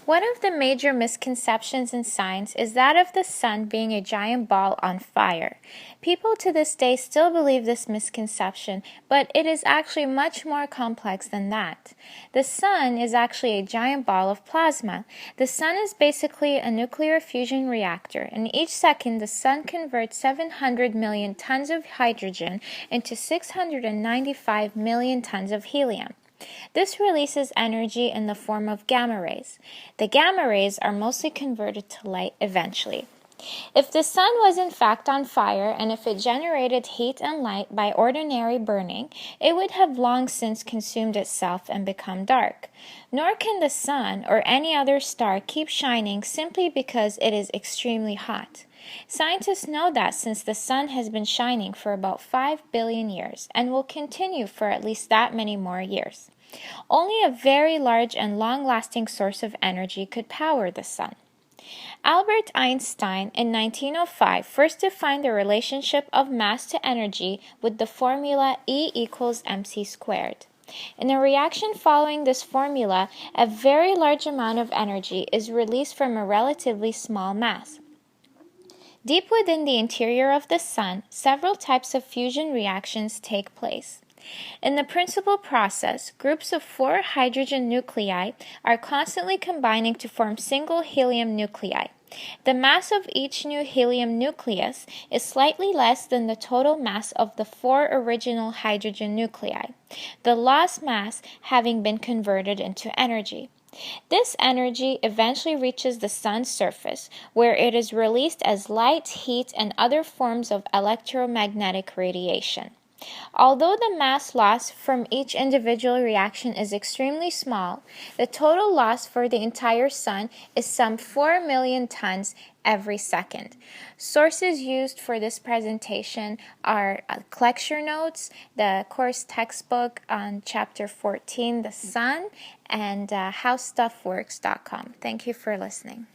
One of the major misconceptions in science is that of the sun being a giant ball on fire. People to this day still believe this misconception, but it is actually much more complex than that. The sun is actually a giant ball of plasma. The sun is basically a nuclear fusion reactor, and each second the sun converts 700 million tons of hydrogen into 695 million tons of helium. This releases energy in the form of gamma rays. The gamma rays are mostly converted to light eventually. If the sun was in fact on fire and if it generated heat and light by ordinary burning, it would have long since consumed itself and become dark. Nor can the sun or any other star keep shining simply because it is extremely hot. Scientists know that since the sun has been shining for about 5 billion years and will continue for at least that many more years. Only a very large and long-lasting source of energy could power the sun. Albert Einstein in 1905 first defined the relationship of mass to energy with the formula E equals mc squared. In a reaction following this formula, a very large amount of energy is released from a relatively small mass. Deep within the interior of the sun, several types of fusion reactions take place. In the principal process, groups of 4 hydrogen nuclei are constantly combining to form single helium nuclei. The mass of each new helium nucleus is slightly less than the total mass of the 4 original hydrogen nuclei, the lost mass having been converted into energy. This energy eventually reaches the sun's surface, where it is released as light, heat, and other forms of electromagnetic radiation. Although the mass loss from each individual reaction is extremely small, the total loss for the entire sun is some 4 million tons every second. Sources used for this presentation are lecture notes, the course textbook on Chapter 14, The Sun, and howstuffworks.com. Thank you for listening.